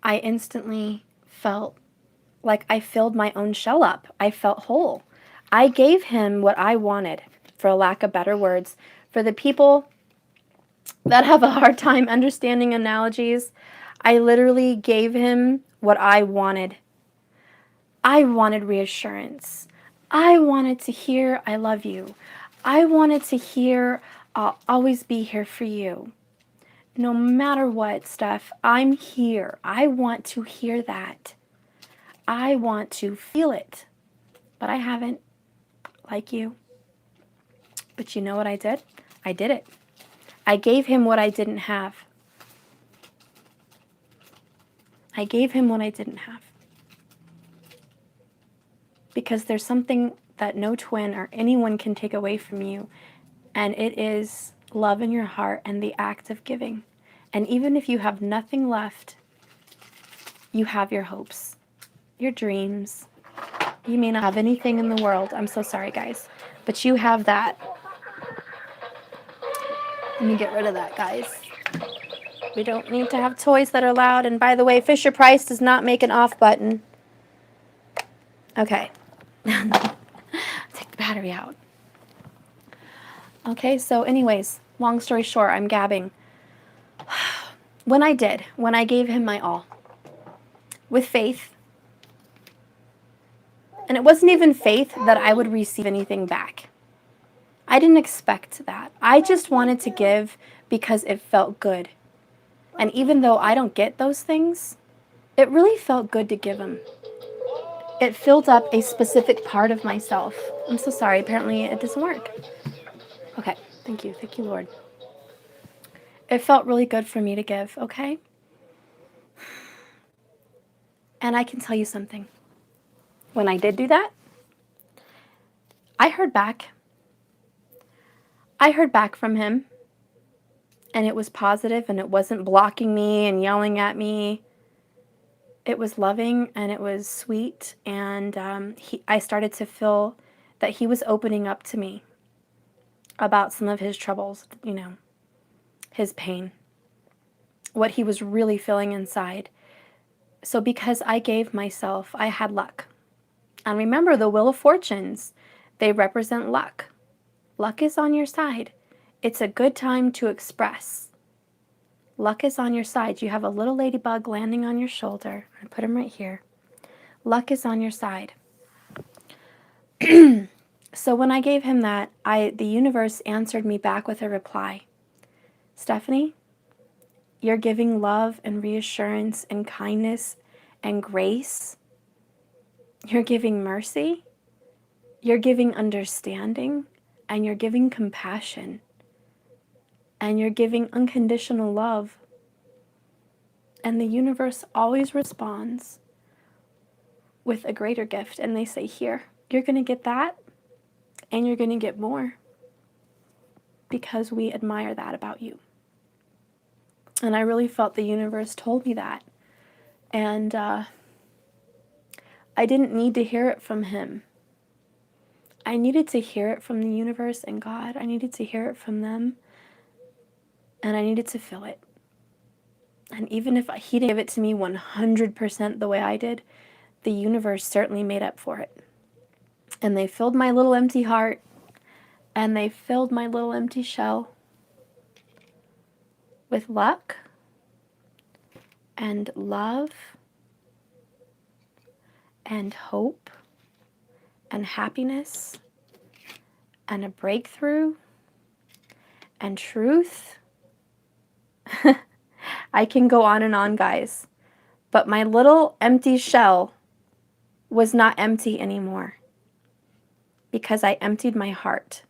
I instantly felt like I filled my own shell up. I felt whole. I gave him what I wanted, for a lack of better words. For the people that have a hard time understanding analogies, I literally gave him what I wanted. I wanted reassurance. I wanted to hear, I love you. I wanted to hear, I'll always be here for you. No matter what, Steph, I'm here. I want to hear that. I want to feel it. But I haven't, like you. But you know what I did? I did it. I gave him what I didn't have. I gave him what I didn't have. Because there's something that no twin or anyone can take away from you, and it is love in your heart and the act of giving. And even if you have nothing left, you have your hopes, your dreams. You may not have anything in the world. I'm so sorry, guys. But you have that. Let me get rid of that, guys. We don't need to have toys that are loud. And by the way, Fisher Price does not make an off button. Okay. Take the battery out. Okay, so anyways, long story short, I'm gabbing. When I gave him my all, with faith, and it wasn't even faith that I would receive anything back. I didn't expect that. I just wanted to give because it felt good. And even though I don't get those things, it really felt good to give them. It filled up a specific part of myself. I'm so sorry. Apparently it doesn't work. Okay. Thank you. Thank you, Lord. It felt really good for me to give, okay? And I can tell you something. When I did do that, I heard back. I heard back from him. And it was positive, and it wasn't blocking me and yelling at me. It was loving, and it was sweet, and I started to feel that he was opening up to me about some of his troubles, his pain, what he was really feeling inside. So because I gave myself, I had luck. And remember, the Wheel of Fortunes, they represent luck. Luck is on your side. It's a good time to express. Luck is on your side. You have a little ladybug landing on your shoulder. I put him right here. Luck is on your side. So when I gave him that, the universe answered me back with a reply. Stephanie, you're giving love and reassurance and kindness and grace. You're giving mercy. You're giving understanding. And you're giving compassion. And you're giving unconditional love. And the universe always responds with a greater gift. And they say, here, you're going to get that. And you're going to get more. Because we admire that about you. And I really felt the universe told me that. And I didn't need to hear it from him. I needed to hear it from the universe and God. I needed to hear it from them. And I needed to feel it. And even if he didn't give it to me 100% the way I did, the universe certainly made up for it. And they filled my little empty heart. And they filled my little empty shell with luck and love and hope and happiness and a breakthrough and truth. I can go on and on, guys. But my little empty shell was not empty anymore because I emptied my heart.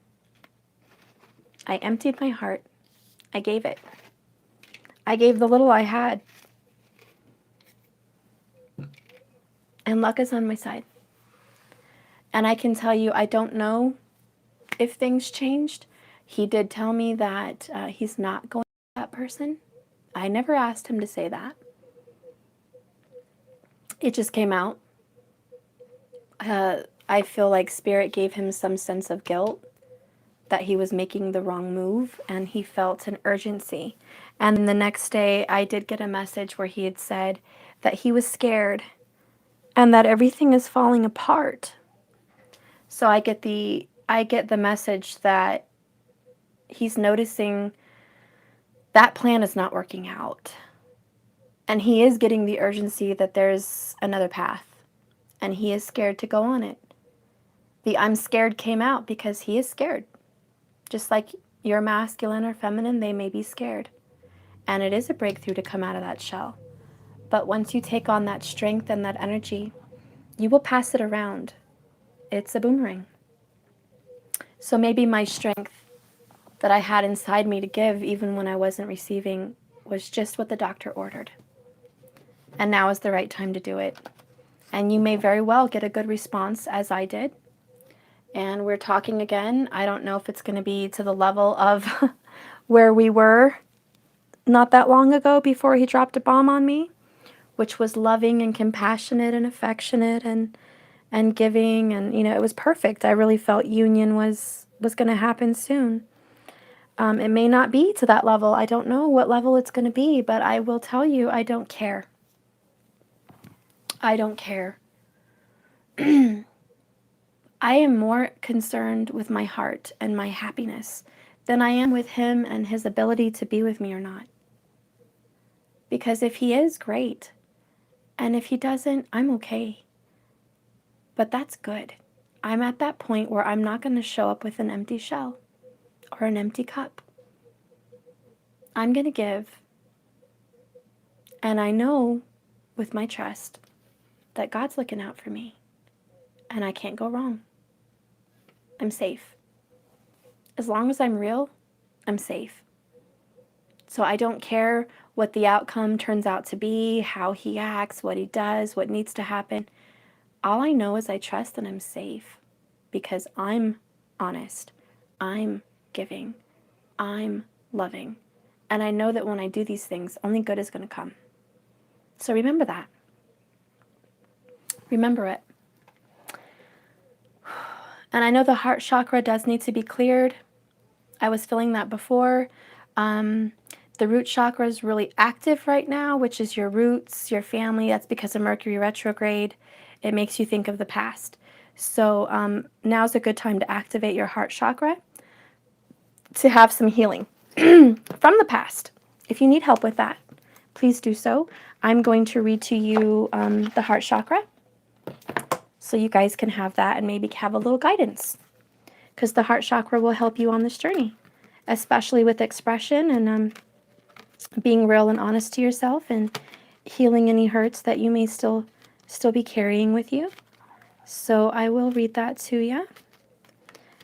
I emptied my heart. I gave it. I gave the little I had. And luck is on my side. And I can tell you, I don't know if things changed. He did tell me that he's not going to that person. I never asked him to say that. It just came out. I feel like Spirit gave him some sense of guilt that he was making the wrong move, and he felt an urgency. And the next day, I did get a message where he had said that he was scared and that everything is falling apart. So I get the message that he's noticing that plan is not working out. And he is getting the urgency that there's another path. and he is scared to go on it. The I'm scared came out because he is scared. Just like you're masculine or feminine, they may be scared. And it is a breakthrough to come out of that shell. But once you take on that strength and that energy, you will pass it around. It's a boomerang. So maybe my strength that I had inside me to give, even when I wasn't receiving, was just what the doctor ordered. And now is the right time to do it. And you may very well get a good response, as I did. And we're talking again. I don't know if it's going to be to the level of where we were not that long ago before he dropped a bomb on me, which was loving and compassionate and affectionate and giving, and it was perfect. I really felt union was going to happen soon. It may not be to that level. I don't know what level it's going to be, but I will tell you, I don't care. I don't care. I am more concerned with my heart and my happiness than I am with him and his ability to be with me or not. Because if he is, great. And if he doesn't, I'm okay. But that's good. I'm at that point where I'm not going to show up with an empty shell or an empty cup. I'm going to give. And I know with my trust that God's looking out for me. And I can't go wrong. I'm safe. As long as I'm real, I'm safe. So I don't care what the outcome turns out to be, how he acts, what he does, what needs to happen. All I know is I trust and I'm safe because I'm honest. I'm giving. I'm loving. And I know that when I do these things, only good is going to come. So remember that. Remember it. And I know the heart chakra does need to be cleared. I was feeling that before. The root chakra is really active right now, which is your roots, your family. That's because of Mercury retrograde. It makes you think of the past. So now's a good time to activate your heart chakra to have some healing from the past. If you need help with that, please do so. I'm going to read to you the heart chakra so you guys can have that and maybe have a little guidance, because the heart chakra will help you on this journey, especially with expression and being real and honest to yourself and healing any hurts that you may still be carrying with you. So I will read that to you.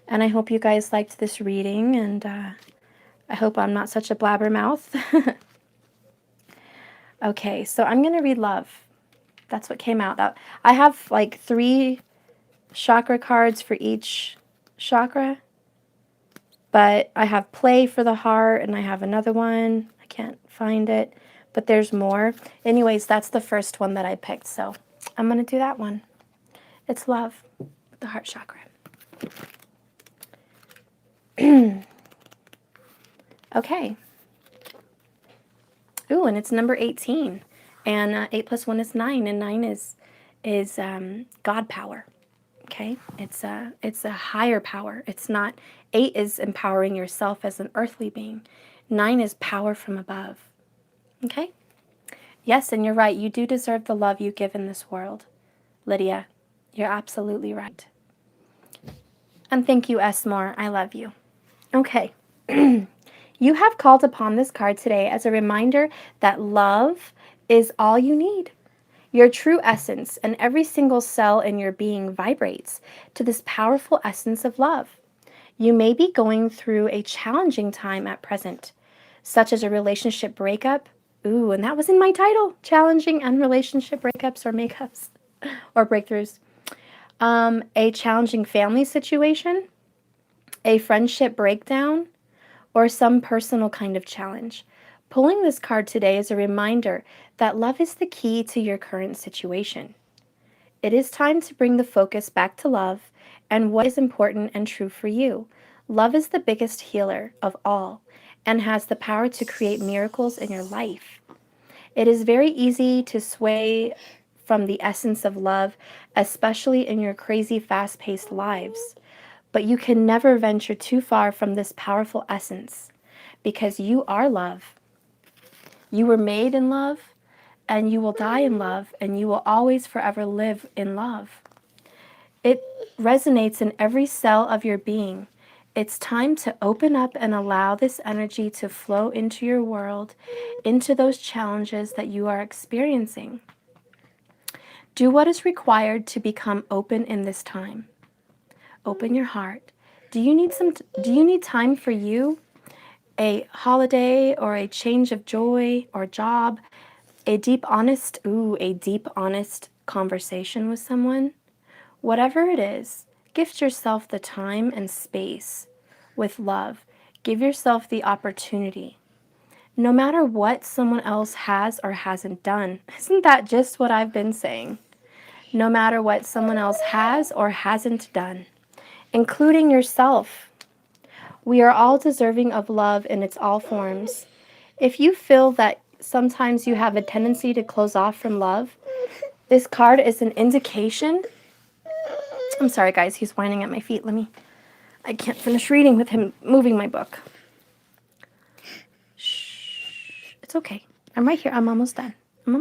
And I hope you guys liked this reading, and I hope I'm not such a blabbermouth. Okay, so I'm going to read love. That's what came out. I have like 3 chakra cards for each chakra, but I have play for the heart, and I have another one. I can't find it, but there's more. Anyways, that's the first one that I picked, so I'm going to do that one. It's love, the heart chakra. Okay. Ooh, and it's number 18. And 8 plus 1 is 9, and 9 is God power. Okay? It's a higher power. It's not 8 is empowering yourself as an earthly being. 9 is power from above. Okay? Yes, and you're right. You do deserve the love you give in this world. Lydia, you're absolutely right. And thank you, Esmore. I love you. Okay. You have called upon this card today as a reminder that love is all you need. Your true essence and every single cell in your being vibrates to this powerful essence of love. You may be going through a challenging time at present, such as a relationship breakup. Ooh, and that was in my title, challenging and relationship breakups or makeups or breakthroughs. A challenging family situation, a friendship breakdown, or some personal kind of challenge. Pulling this card today is a reminder that love is the key to your current situation. It is time to bring the focus back to love and what is important and true for you. Love is the biggest healer of all and has the power to create miracles in your life. It is very easy to sway from the essence of love, especially in your crazy, fast-paced lives. But you can never venture too far from this powerful essence, because you are love. You were made in love, and you will die in love, and you will always forever live in love. It resonates in every cell of your being. It's time to open up and allow this energy to flow into your world, into those challenges that you are experiencing. Do what is required to become open in this time. Open your heart. Do you need time for you? A holiday or a change of joy or job? A deep honest conversation with someone? Whatever it is, gift yourself the time and space with love. Give yourself the opportunity. No matter what someone else has or hasn't done. Isn't that just what I've been saying? No matter what someone else has or hasn't done, including yourself. We are all deserving of love in its all forms. If you feel that sometimes you have a tendency to close off from love, this card is an indication. I'm sorry, guys, he's whining at my feet. I can't finish reading with him moving my book. Shh. It's okay. I'm right here. I'm almost done. I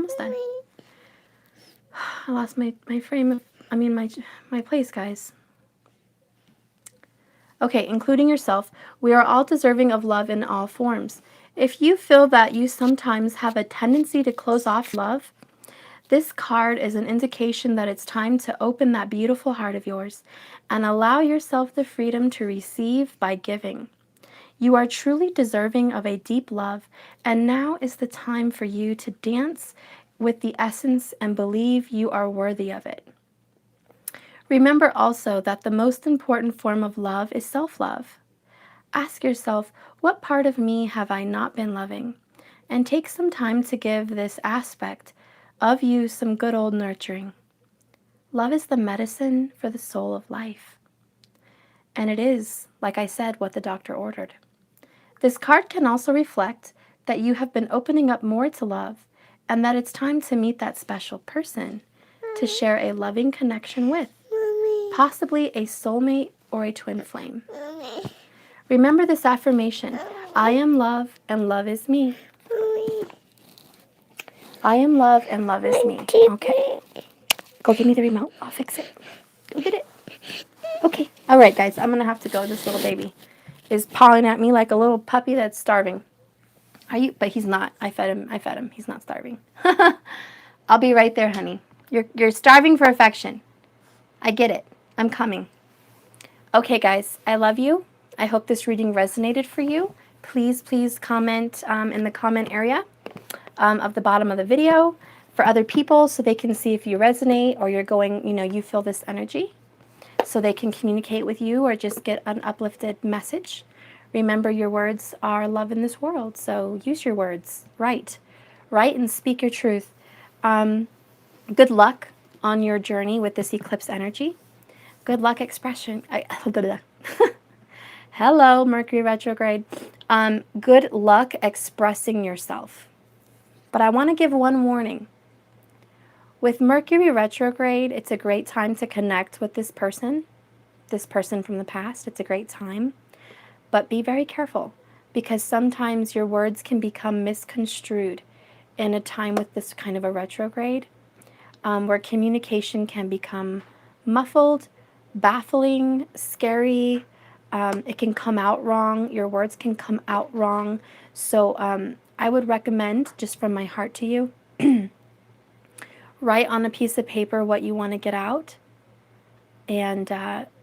lost my place, guys. Okay, including yourself, we are all deserving of love in all forms. If you feel that you sometimes have a tendency to close off love, this card is an indication that it's time to open that beautiful heart of yours and allow yourself the freedom to receive by giving. You are truly deserving of a deep love, and now is the time for you to dance with the essence and believe you are worthy of it. Remember also that the most important form of love is self-love. Ask yourself, what part of me have I not been loving? And take some time to give this aspect of you some good old nurturing. Love is the medicine for the soul of life. And it is, like I said, what the doctor ordered. This card can also reflect that you have been opening up more to love and that it's time to meet that special person to share a loving connection with, possibly a soulmate or a twin flame. Remember this affirmation: I am love and love is me. I am love and love is me. Okay. Go give me the remote. I'll fix it. Go get it. Okay. All right, guys. I'm going to have to go. This little baby is pawing at me like a little puppy that's starving. But he's not. I fed him. He's not starving. I'll be right there, honey. You're starving for affection. I get it. I'm coming. Okay, guys. I love you. I hope this reading resonated for you. Please comment in the comment area of the bottom of the video for other people so they can see if you resonate or you're going, you feel this energy, so they can communicate with you or just get an uplifted message. Remember, your words are love in this world, so use your words. Write and speak your truth. Good luck on your journey with this eclipse energy. Good luck expression. Hello, Mercury retrograde. Good luck expressing yourself. But I want to give one warning. With Mercury retrograde, it's a great time to connect with this person from the past. It's a great time. But be very careful, because sometimes your words can become misconstrued in a time with this kind of a retrograde, where communication can become muffled, baffling, scary. It can come out wrong. Your words can come out wrong. So I would recommend, just from my heart to you, write on a piece of paper what you want to get out. And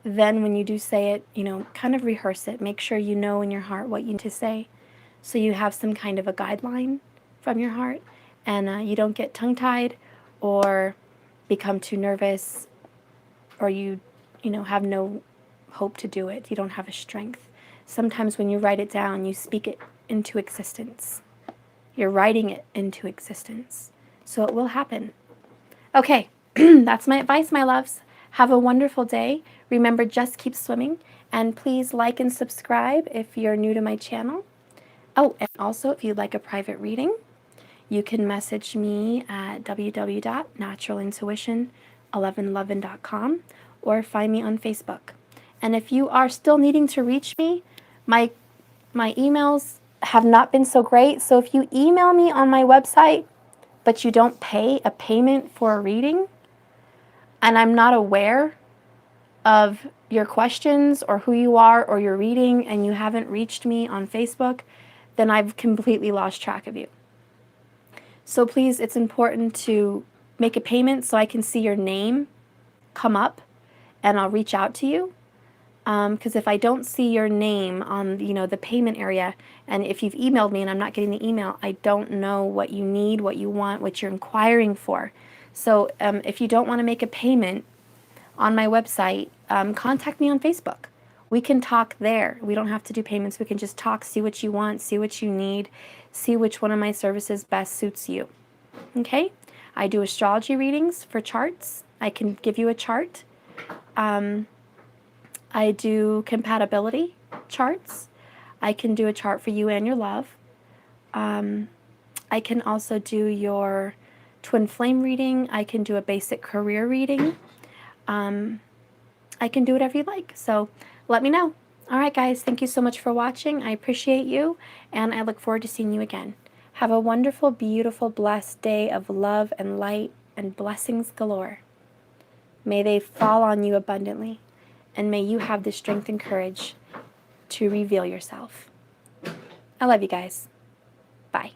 then when you do say it, kind of rehearse it. Make sure you know in your heart what you need to say, so you have some kind of a guideline from your heart, and you don't get tongue-tied or become too nervous, or you have no hope to do it. You don't have a strength. Sometimes when you write it down, you speak it into existence. You're writing it into existence. So it will happen. Okay, that's my advice, my loves. Have a wonderful day. Remember, just keep swimming. And please like and subscribe if you're new to my channel. Oh, and also, if you'd like a private reading, you can message me at www.naturalintuition1111.com or find me on Facebook. And if you are still needing to reach me, my emails have not been so great. So if you email me on my website, but you don't pay a payment for a reading, and I'm not aware of your questions or who you are or your reading, and you haven't reached me on Facebook, then I've completely lost track of you. So please, it's important to make a payment so I can see your name come up and I'll reach out to you. Because if I don't see your name on, the payment area, and if you've emailed me and I'm not getting the email, I don't know what you need, what you want, what you're inquiring for. So if you don't want to make a payment on my website, contact me on Facebook. We can talk there. We don't have to do payments. We can just talk, see what you want, see what you need, see which one of my services best suits you. Okay? I do astrology readings for charts. I can give you a chart. I do compatibility charts. I can do a chart for you and your love. I can also do your twin flame reading. I can do a basic career reading. I can do whatever you like. So let me know. All right, guys. Thank you so much for watching. I appreciate you, and I look forward to seeing you again. Have a wonderful, beautiful, blessed day of love and light and blessings galore. May they fall on you abundantly, and may you have the strength and courage to reveal yourself. I love you guys. Bye.